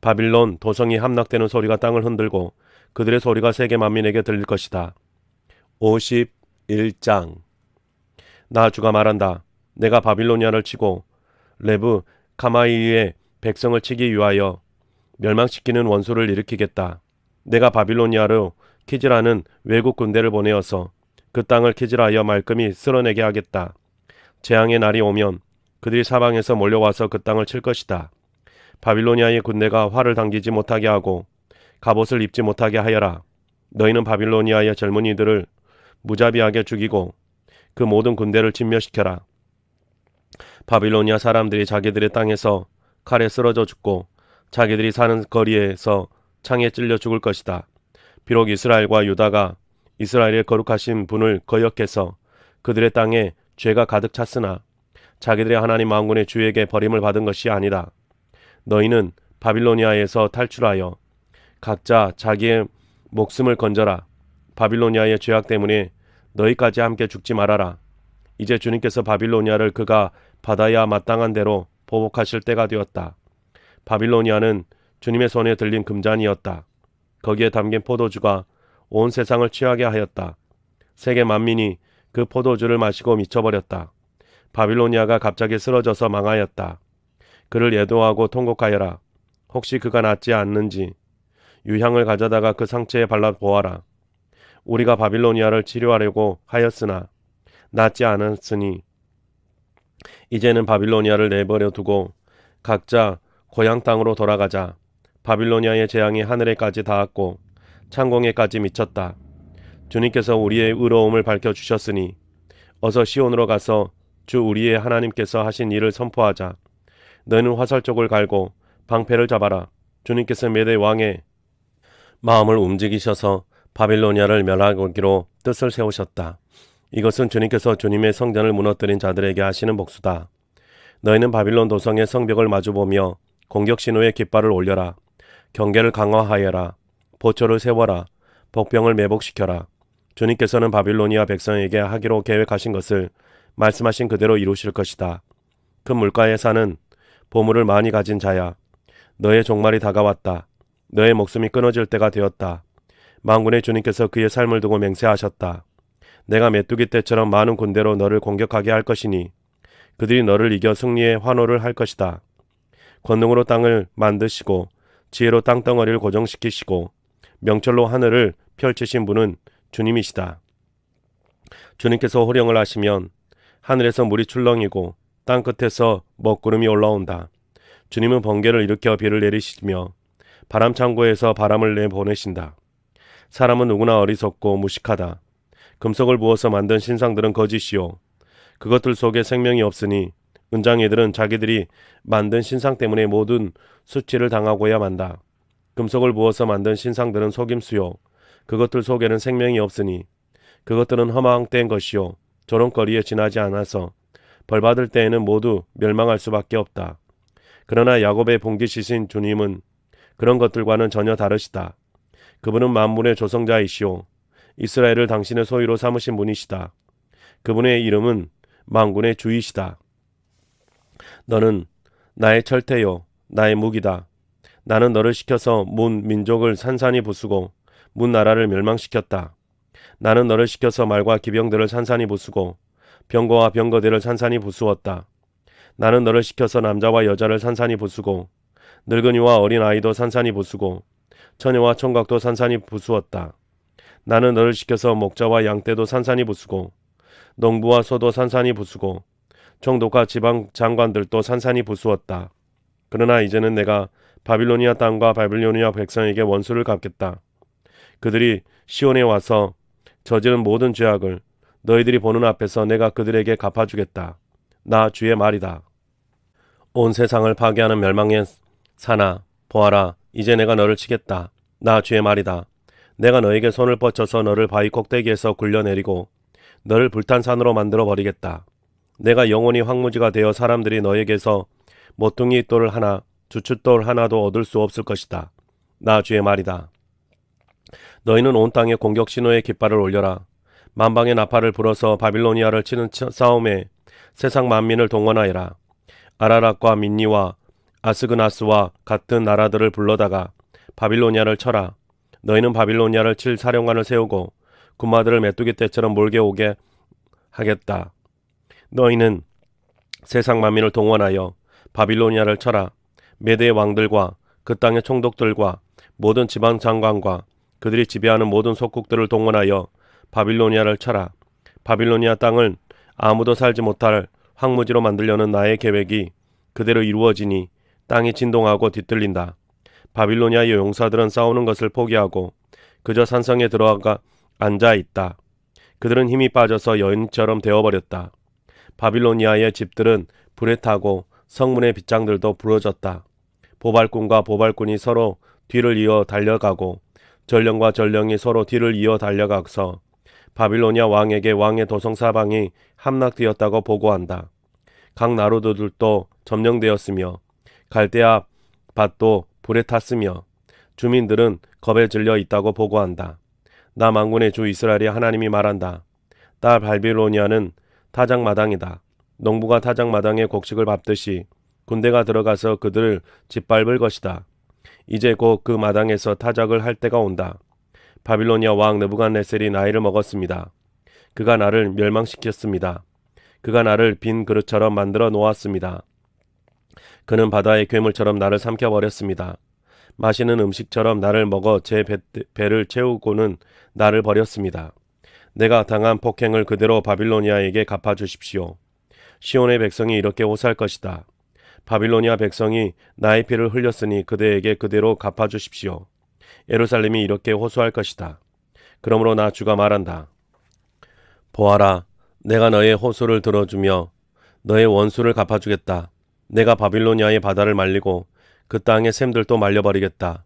바빌론 도성이 함락되는 소리가 땅을 흔들고 그들의 소리가 세계 만민에게 들릴 것이다. 51장. 나 주가 말한다. 내가 바빌로니아를 치고 레브 카마이의 백성을 치기 위하여 멸망시키는 원수를 일으키겠다. 내가 바빌로니아로 키즈라는 외국 군대를 보내어서 그 땅을 키즈라하여 말끔히 쓸어내게 하겠다. 재앙의 날이 오면 그들이 사방에서 몰려와서 그 땅을 칠 것이다. 바빌로니아의 군대가 활을 당기지 못하게 하고 갑옷을 입지 못하게 하여라. 너희는 바빌로니아의 젊은이들을 무자비하게 죽이고 그 모든 군대를 진멸시켜라. 바빌로니아 사람들이 자기들의 땅에서 칼에 쓰러져 죽고 자기들이 사는 거리에서 창에 찔려 죽을 것이다. 비록 이스라엘과 유다가 이스라엘의 거룩하신 분을 거역해서 그들의 땅에 죄가 가득 찼으나 자기들의 하나님 만군의 주에게 버림을 받은 것이 아니다. 너희는 바빌로니아에서 탈출하여 각자 자기의 목숨을 건져라. 바빌로니아의 죄악 때문에 너희까지 함께 죽지 말아라. 이제 주님께서 바빌로니아를 그가 받아야 마땅한 대로 보복하실 때가 되었다. 바빌로니아는 주님의 손에 들린 금잔이었다. 거기에 담긴 포도주가 온 세상을 취하게 하였다. 세계 만민이 그 포도주를 마시고 미쳐버렸다. 바빌로니아가 갑자기 쓰러져서 망하였다. 그를 애도하고 통곡하여라. 혹시 그가 낫지 않는지 유향을 가져다가 그 상처에 발라보아라. 우리가 바빌로니아를 치료하려고 하였으나 낫지 않았으니 이제는 바빌로니아를 내버려 두고 각자 고향 땅으로 돌아가자. 바빌로니아의 재앙이 하늘에까지 닿았고 창공에까지 미쳤다. 주님께서 우리의 의로움을 밝혀주셨으니 어서 시온으로 가서 주 우리의 하나님께서 하신 일을 선포하자. 너희는 화살쪽을 갈고 방패를 잡아라. 주님께서 메대 왕의 마음을 움직이셔서 바빌로니아를 멸하기로 뜻을 세우셨다. 이것은 주님께서 주님의 성전을 무너뜨린 자들에게 하시는 복수다. 너희는 바빌론 도성의 성벽을 마주보며 공격 신호의 깃발을 올려라. 경계를 강화하여라. 보초를 세워라. 복병을 매복시켜라. 주님께서는 바빌로니아 백성에게 하기로 계획하신 것을 말씀하신 그대로 이루실 것이다. 큰 물가에 사는 보물을 많이 가진 자야. 너의 종말이 다가왔다. 너의 목숨이 끊어질 때가 되었다. 만군의 주님께서 그의 삶을 두고 맹세하셨다. 내가 메뚜기 때처럼 많은 군대로 너를 공격하게 할 것이니 그들이 너를 이겨 승리의 환호를 할 것이다. 권능으로 땅을 만드시고 지혜로 땅덩어리를 고정시키시고 명철로 하늘을 펼치신 분은 주님이시다. 주님께서 호령을 하시면 하늘에서 물이 출렁이고 땅끝에서 먹구름이 올라온다. 주님은 번개를 일으켜 비를 내리시며 바람 창고에서 바람을 내보내신다. 사람은 누구나 어리석고 무식하다. 금속을 부어서 만든 신상들은 거짓이요 그것들 속에 생명이 없으니 은장이들은 자기들이 만든 신상 때문에 모든 수치를 당하고야 만다. 금속을 부어서 만든 신상들은 속임수요 그것들 속에는 생명이 없으니 그것들은 허망된 것이요 조롱거리에 지나지 않아서 벌받을 때에는 모두 멸망할 수밖에 없다. 그러나 야곱의 봉기시신 주님은 그런 것들과는 전혀 다르시다. 그분은 만물의 조성자이시오 이스라엘을 당신의 소유로 삼으신 분이시다. 그분의 이름은 만군의 주이시다. 너는 나의 철퇴요 나의 무기다. 나는 너를 시켜서 문 민족을 산산이 부수고 문 나라를 멸망시켰다. 나는 너를 시켜서 말과 기병들을 산산이 부수고 병거와 병거들을 산산이 부수었다. 나는 너를 시켜서 남자와 여자를 산산이 부수고 늙은이와 어린아이도 산산이 부수고 처녀와 총각도 산산이 부수었다. 나는 너를 시켜서 목자와 양떼도 산산이 부수고 농부와 소도 산산이 부수고 총독과 지방 장관들도 산산이 부수었다. 그러나 이제는 내가 바빌로니아 땅과 바빌로니아 백성에게 원수를 갚겠다. 그들이 시온에 와서 저지른 모든 죄악을 너희들이 보는 앞에서 내가 그들에게 갚아주겠다. 나 주의 말이다. 온 세상을 파괴하는 멸망의 사나 보아라, 이제 내가 너를 치겠다. 나 주의 말이다. 내가 너에게 손을 뻗쳐서 너를 바위 꼭대기에서 굴려내리고 너를 불탄 산으로 만들어 버리겠다. 내가 영원히 황무지가 되어 사람들이 너에게서 모퉁이 돌 하나, 주춧돌 하나도 얻을 수 없을 것이다. 나 주의 말이다. 너희는 온 땅에 공격 신호의 깃발을 올려라. 만방의 나팔을 불어서 바빌로니아를 치는 싸움에 세상 만민을 동원하여라. 아라락과 민니와 아스그나스와 같은 나라들을 불러다가 바빌로니아를 쳐라. 너희는 바빌로니아를 칠 사령관을 세우고 군마들을 메뚜기 떼처럼 몰게 오게 하겠다. 너희는 세상 만민을 동원하여 바빌로니아를 쳐라. 메대의 왕들과 그 땅의 총독들과 모든 지방 장관과 그들이 지배하는 모든 속국들을 동원하여 바빌로니아를 쳐라. 바빌로니아 땅을 아무도 살지 못할 황무지로 만들려는 나의 계획이 그대로 이루어지니 땅이 진동하고 뒤틀린다. 바빌로니아의 용사들은 싸우는 것을 포기하고 그저 산성에 들어가 앉아 있다. 그들은 힘이 빠져서 여인처럼 되어버렸다. 바빌로니아의 집들은 불에 타고 성문의 빗장들도 부러졌다. 보발꾼과 보발꾼이 서로 뒤를 이어 달려가고 전령과 전령이 서로 뒤를 이어 달려가서 바빌로니아 왕에게 왕의 도성 사방이 함락되었다고 보고한다. 각 나루들도 점령되었으며 갈대아 밭도 불에 탔으며 주민들은 겁에 질려 있다고 보고한다. 나 만군의 주 이스라엘의 하나님이 말한다. 딸 바빌로니아는 타작마당이다. 농부가 타작마당에 곡식을 밟듯이 군대가 들어가서 그들을 짓밟을 것이다. 이제 곧 그 마당에서 타작을 할 때가 온다. 바빌로니아 왕 느부갓네살이 나이를 먹었습니다. 그가 나를 멸망시켰습니다. 그가 나를 빈 그릇처럼 만들어 놓았습니다. 그는 바다의 괴물처럼 나를 삼켜버렸습니다. 마시는 음식처럼 나를 먹어 제 배를 채우고는 나를 버렸습니다. 내가 당한 폭행을 그대로 바빌로니아에게 갚아주십시오. 시온의 백성이 이렇게 호소할 것이다. 바빌로니아 백성이 나의 피를 흘렸으니 그대에게 그대로 갚아주십시오. 예루살렘이 이렇게 호소할 것이다. 그러므로 나 주가 말한다. 보아라, 내가 너의 호소를 들어주며 너의 원수를 갚아주겠다. 내가 바빌로니아의 바다를 말리고 그 땅의 샘들도 말려버리겠다.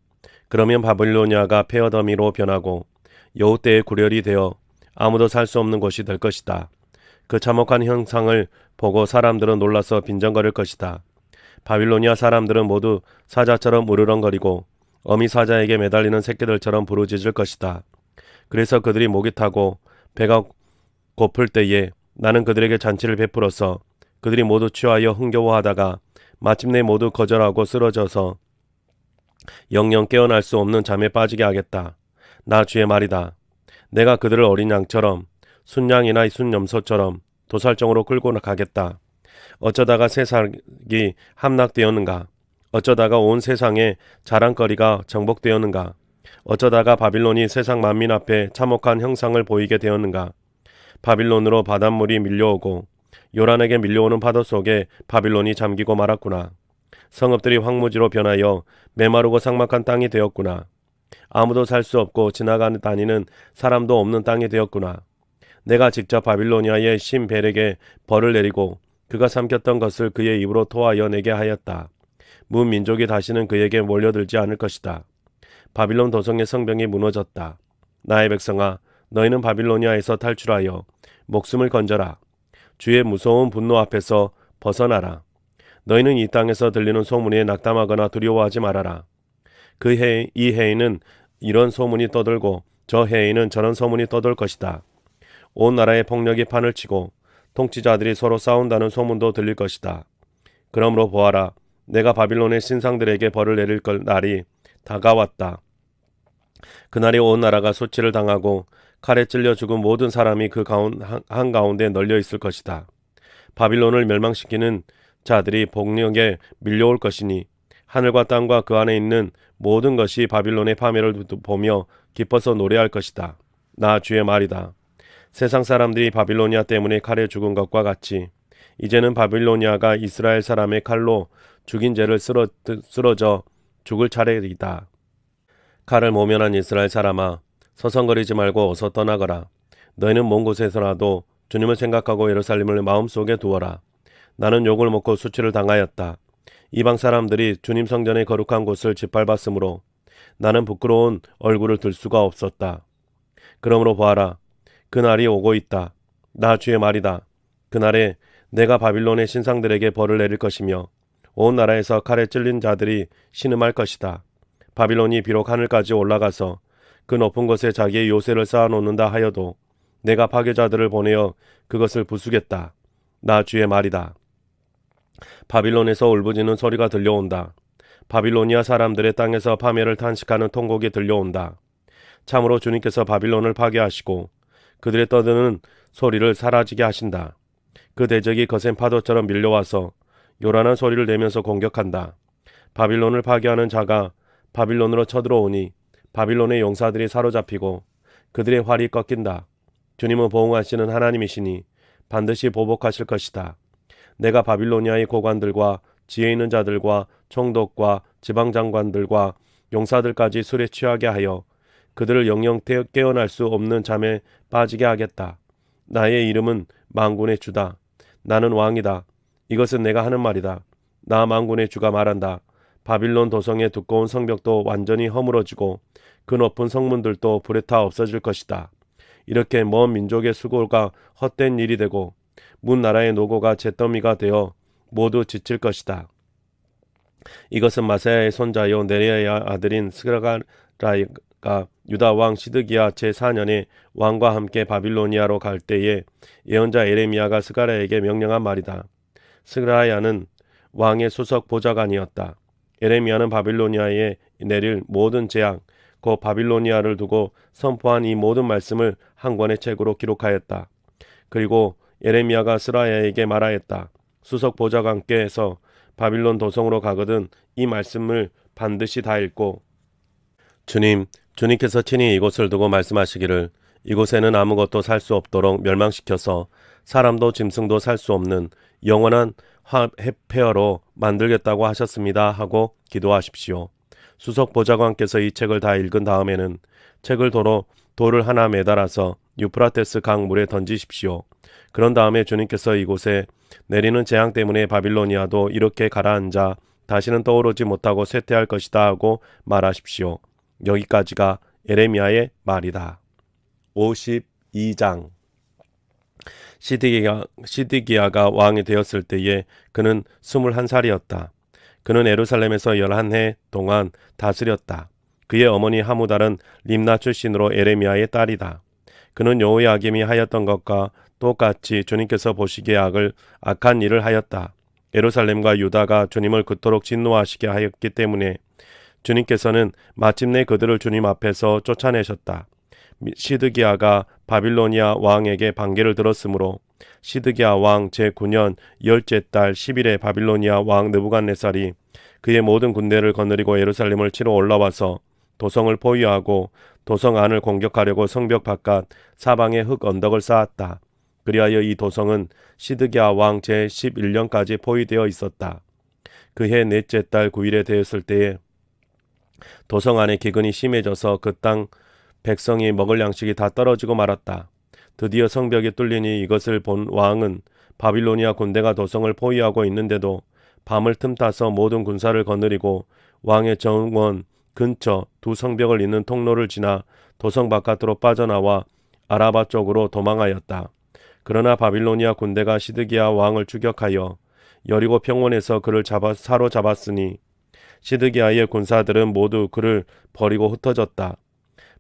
그러면 바빌로니아가 폐허더미로 변하고 여우떼의 구렬이 되어 아무도 살 수 없는 곳이 될 것이다. 그 참혹한 형상을 보고 사람들은 놀라서 빈정거릴 것이다. 바빌로니아 사람들은 모두 사자처럼 으르렁거리고 어미 사자에게 매달리는 새끼들처럼 부르짖을 것이다. 그래서 그들이 목이 타고 배가 고플 때에 나는 그들에게 잔치를 베풀어서 그들이 모두 취하여 흥겨워하다가 마침내 모두 거절하고 쓰러져서 영영 깨어날 수 없는 잠에 빠지게 하겠다. 나 주의 말이다. 내가 그들을 어린 양처럼 순양이나 순염소처럼 도살장으로 끌고 가겠다. 어쩌다가 세상이 함락되었는가? 어쩌다가 온 세상에 자랑거리가 정복되었는가? 어쩌다가 바빌론이 세상 만민 앞에 참혹한 형상을 보이게 되었는가? 바빌론으로 바닷물이 밀려오고 요란하게 밀려오는 파도 속에 바빌론이 잠기고 말았구나. 성읍들이 황무지로 변하여 메마르고 삭막한 땅이 되었구나. 아무도 살 수 없고 지나가는 다니는 사람도 없는 땅이 되었구나. 내가 직접 바빌로니아의 신벨에게 벌을 내리고 그가 삼켰던 것을 그의 입으로 토하여 내게 하였다. 문 민족이 다시는 그에게 몰려들지 않을 것이다. 바빌론 도성의 성벽이 무너졌다. 나의 백성아, 너희는 바빌로니아에서 탈출하여 목숨을 건져라. 주의 무서운 분노 앞에서 벗어나라. 너희는 이 땅에서 들리는 소문에 낙담하거나 두려워하지 말아라. 이 해에는 이런 소문이 떠들고 저 해에는 저런 소문이 떠돌 것이다. 온 나라의 폭력이 판을 치고 통치자들이 서로 싸운다는 소문도 들릴 것이다. 그러므로 보아라, 내가 바빌론의 신상들에게 벌을 내릴 날이 다가왔다. 그날이 온 나라가 소치를 당하고 칼에 찔려 죽은 모든 사람이 그 한가운데 널려 있을 것이다. 바빌론을 멸망시키는 자들이 복력에 밀려올 것이니 하늘과 땅과 그 안에 있는 모든 것이 바빌론의 파멸을 보며 기뻐서 노래할 것이다. 나 주의 말이다. 세상 사람들이 바빌로니아 때문에 칼에 죽은 것과 같이 이제는 바빌로니아가 이스라엘 사람의 칼로 죽인 죄를 쓰러져 죽을 차례이다. 칼을 모면한 이스라엘 사람아, 서성거리지 말고 어서 떠나거라. 너희는 먼 곳에서라도 주님을 생각하고 예루살렘을 마음속에 두어라. 나는 욕을 먹고 수치를 당하였다. 이방 사람들이 주님 성전의 거룩한 곳을 짓밟았으므로 나는 부끄러운 얼굴을 들 수가 없었다. 그러므로 보아라. 그날이 오고 있다. 나 주의 말이다. 그날에 내가 바빌론의 신상들에게 벌을 내릴 것이며 온 나라에서 칼에 찔린 자들이 신음할 것이다. 바빌론이 비록 하늘까지 올라가서 그 높은 곳에 자기의 요새를 쌓아놓는다 하여도 내가 파괴자들을 보내어 그것을 부수겠다. 나 주의 말이다. 바빌론에서 울부짖는 소리가 들려온다. 바빌로니아 사람들의 땅에서 파멸을 탄식하는 통곡이 들려온다. 참으로 주님께서 바빌론을 파괴하시고 그들의 떠드는 소리를 사라지게 하신다. 그 대적이 거센 파도처럼 밀려와서 요란한 소리를 내면서 공격한다. 바빌론을 파괴하는 자가 바빌론으로 쳐들어오니 바빌론의 용사들이 사로잡히고 그들의 활이 꺾인다. 주님은 보응하시는 하나님이시니 반드시 보복하실 것이다. 내가 바빌로니아의 고관들과 지혜 있는 자들과 총독과 지방장관들과 용사들까지 술에 취하게 하여 그들을 영영 깨어날 수 없는 잠에 빠지게 하겠다. 나의 이름은 만군의 주다. 나는 왕이다. 이것은 내가 하는 말이다. 나 만군의 주가 말한다. 바빌론 도성의 두꺼운 성벽도 완전히 허물어지고 그 높은 성문들도 불에 타 없어질 것이다. 이렇게 먼 민족의 수고가 헛된 일이 되고 문 나라의 노고가 잿더미가 되어 모두 지칠 것이다. 이것은 마사야의 손자요 네리야의 아들인 스가랴가 유다 왕 시드기야 제4년에 왕과 함께 바빌로니아로 갈 때에 예언자 에레미야가 스가랴에게 명령한 말이다. 스가랴는 왕의 수석 보좌관이었다. 에레미야는 바빌로니아에 내릴 모든 재앙, 곧 바빌로니아를 두고 선포한 이 모든 말씀을 한 권의 책으로 기록하였다. 그리고 에레미야가 스가랴에게 말하였다. 수석 보좌관께서 바빌론 도성으로 가거든 이 말씀을 반드시 다 읽고 주님께서 친히 이곳을 두고 말씀하시기를 이곳에는 아무것도 살 수 없도록 멸망시켜서 사람도 짐승도 살 수 없는 영원한 폐허로 만들겠다고 하셨습니다 하고 기도하십시오. 수석 보좌관께서 이 책을 다 읽은 다음에는 책을 돌을 하나 매달아서 유프라테스 강 물에 던지십시오. 그런 다음에 주님께서 이곳에 내리는 재앙 때문에 바빌로니아도 이렇게 가라앉아 다시는 떠오르지 못하고 쇠퇴할 것이다 하고 말하십시오. 여기까지가 에레미야의 말이다. 52장 시드기야가 왕이 되었을 때에 그는 21살이었다. 그는 예루살렘에서 11해 동안 다스렸다. 그의 어머니 하무달은 림나 출신으로 에레미야의 딸이다. 그는 여호야김이 하였던 것과 똑같이 주님께서 보시기에 악한 일을 하였다. 예루살렘과 유다가 주님을 그토록 진노하시게 하였기 때문에 주님께서는 마침내 그들을 주님 앞에서 쫓아내셨다. 시드기야가 바빌로니아 왕에게 반계를 들었으므로 시드기야 왕 제9년 10째 달 10일에 바빌로니아 왕 느부갓네살이 그의 모든 군대를 거느리고 예루살렘을 치러 올라와서 도성을 포위하고 도성 안을 공격하려고 성벽 바깥 사방에 흙 언덕을 쌓았다. 그리하여 이 도성은 시드기야 왕 제11년까지 포위되어 있었다. 그해 넷째 달 9일에 되었을 때에 도성 안에 기근이 심해져서 그 땅 백성이 먹을 양식이 다 떨어지고 말았다. 드디어 성벽이 뚫리니 이것을 본 왕은 바빌로니아 군대가 도성을 포위하고 있는데도 밤을 틈타서 모든 군사를 거느리고 왕의 정원 근처 두 성벽을 잇는 통로를 지나 도성 바깥으로 빠져나와 아라바 쪽으로 도망하였다. 그러나 바빌로니아 군대가 시드기야 왕을 추격하여 여리고 평원에서 그를 사로잡았으니 시드기야의 군사들은 모두 그를 버리고 흩어졌다.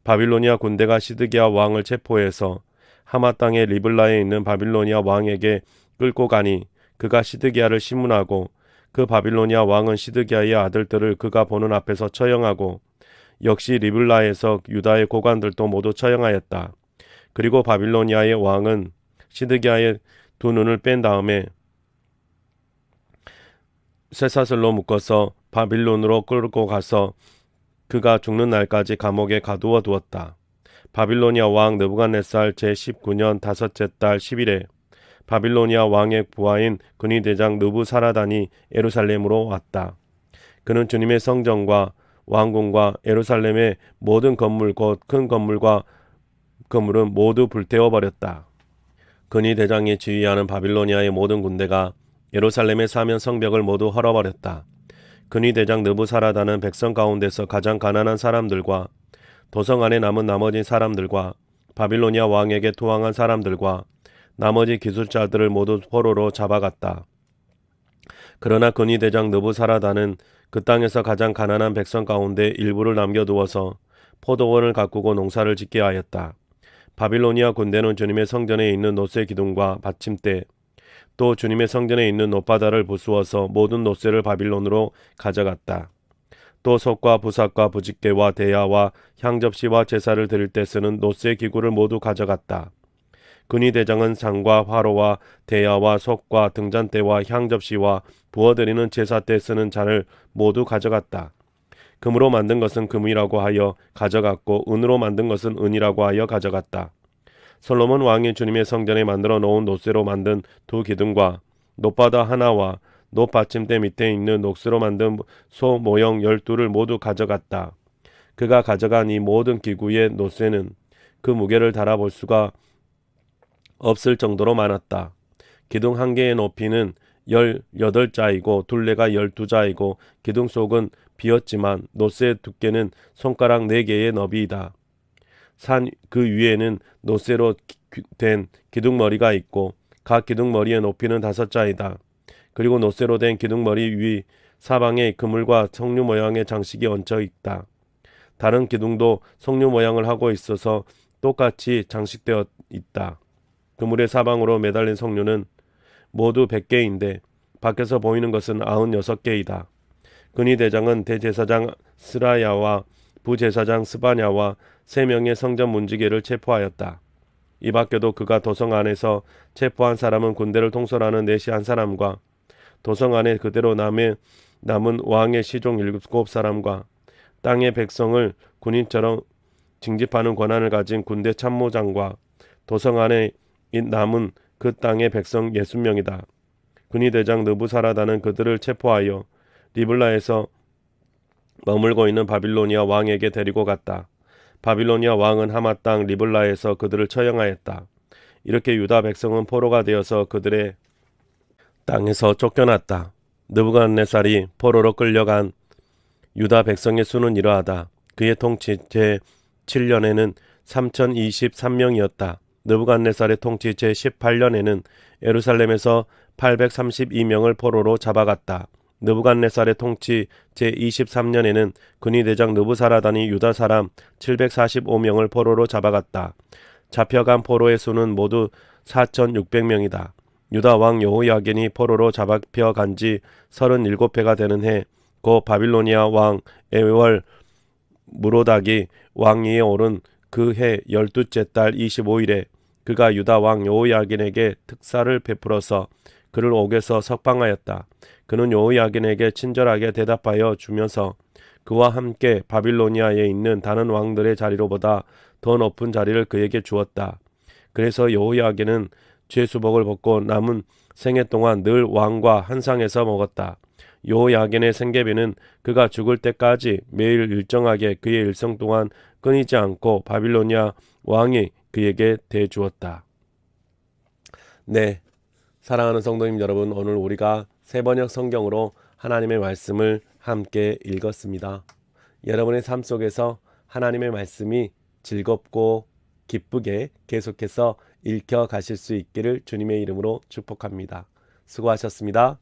바빌로니아 군대가 시드기야 왕을 체포해서 하마 땅의 리블라에 있는 바빌로니아 왕에게 끌고 가니 그가 시드기야를 심문하고 그 바빌로니아 왕은 시드기야의 아들들을 그가 보는 앞에서 처형하고 역시 리블라에서 유다의 고관들도 모두 처형하였다. 그리고 바빌로니아의 왕은 시드기야의 두 눈을 뺀 다음에 쇠사슬로 묶어서 바빌론으로 끌고 가서 그가 죽는 날까지 감옥에 가두어 두었다. 바빌로니아 왕 느부갓네살 제19년 5째 달 10일에 바빌로니아 왕의 부하인 근위대장 느부사라단이 예루살렘으로 왔다. 그는 주님의 성전과 왕궁과 예루살렘의 모든 건물 곧 큰 건물과 건물은 모두 불태워 버렸다. 근위 대장이 지휘하는 바빌로니아의 모든 군대가 예루살렘의 사면 성벽을 모두 헐어버렸다. 근위 대장 느부사라다는 백성 가운데서 가장 가난한 사람들과 도성 안에 남은 나머지 사람들과 바빌로니아 왕에게 투항한 사람들과 나머지 기술자들을 모두 포로로 잡아갔다. 그러나 근위 대장 느부사라다는 그 땅에서 가장 가난한 백성 가운데 일부를 남겨두어서 포도원을 가꾸고 농사를 짓게 하였다. 바빌로니아 군대는 주님의 성전에 있는 놋쇠 기둥과 받침대, 또 주님의 성전에 있는 놋바다를 부수어서 모든 놋쇠를 바빌론으로 가져갔다. 또 솥과 부삭과 부집개와 대야와 향접시와 제사를 드릴 때 쓰는 놋쇠 기구를 모두 가져갔다. 근위 대장은 잔과 화로와 대야와 솥과 등잔대와 향접시와 부어드리는 제사 때 쓰는 잔을 모두 가져갔다. 금으로 만든 것은 금이라고 하여 가져갔고 은으로 만든 것은 은이라고 하여 가져갔다. 솔로몬 왕이 주님의 성전에 만들어 놓은 놋쇠로 만든 두 기둥과 놋바다 하나와 놋 받침대 밑에 있는 녹수로 만든 소 모형 12를 모두 가져갔다. 그가 가져간 이 모든 기구의 놋쇠는 그 무게를 달아볼 수가 없을 정도로 많았다. 기둥 한 개의 높이는 18자이고 둘레가 12자이고 기둥 속은 비었지만 놋쇠의 두께는 손가락 4개의 너비이다. 산 그 위에는 놋쇠로 된 기둥머리가 있고 각 기둥머리의 높이는 5자이다. 그리고 놋쇠로 된 기둥머리 위 사방에 그물과 석류 모양의 장식이 얹혀 있다. 다른 기둥도 석류 모양을 하고 있어서 똑같이 장식되어 있다. 그물의 사방으로 매달린 석류는 모두 100개인데 밖에서 보이는 것은 96개이다. 근위 대장은 대제사장 스라야와 부제사장 스바냐와 3명의 성전 문지기를 체포하였다. 이 밖에도 그가 도성 안에서 체포한 사람은 군대를 통솔하는 내시 한 사람과 도성 안에 그대로 남은 왕의 시종 7사람과 땅의 백성을 군인처럼 징집하는 권한을 가진 군대 참모장과 도성 안에 남은 그 땅의 백성 60명이다. 근위 대장 느부사라다는 그들을 체포하여 리블라에서 머물고 있는 바빌로니아 왕에게 데리고 갔다. 바빌로니아 왕은 하마 땅 리블라에서 그들을 처형하였다. 이렇게 유다 백성은 포로가 되어서 그들의 땅에서 쫓겨났다. 느부갓네살이 포로로 끌려간 유다 백성의 수는 이러하다. 그의 통치 제7년에는 3023명이었다. 느부갓네살의 통치 제18년에는 예루살렘에서 832명을 포로로 잡아갔다. 느부갓네살의 통치 제23년에는 근위 대장 느부사라단이 유다 사람 745명을 포로로 잡아갔다. 잡혀간 포로의 수는 모두 4600명이다. 유다 왕 여호야긴이 포로로 잡혀간 지 37회가 되는 해, 고 바빌로니아 왕 에월 무로닥이 왕위에 오른 그 해 12째 달 25일에 그가 유다 왕 여호야긴에게 특사를 베풀어서 그를 옥에서 석방하였다. 그는 여호야긴에게 친절하게 대답하여 주면서 그와 함께 바빌로니아에 있는 다른 왕들의 자리로보다 더 높은 자리를 그에게 주었다. 그래서 여호야긴은 죄수복을 벗고 남은 생애 동안 늘 왕과 한 상에서 먹었다. 여호야긴의 생계비는 그가 죽을 때까지 매일 일정하게 그의 일생 동안 끊이지 않고 바빌로니아 왕이 그에게 대주었다. 네, 사랑하는 성도님 여러분, 오늘 우리가 세번역 성경으로 하나님의 말씀을 함께 읽었습니다. 여러분의 삶 속에서 하나님의 말씀이 즐겁고 기쁘게 계속해서 읽혀 가실 수 있기를 주님의 이름으로 축복합니다. 수고하셨습니다.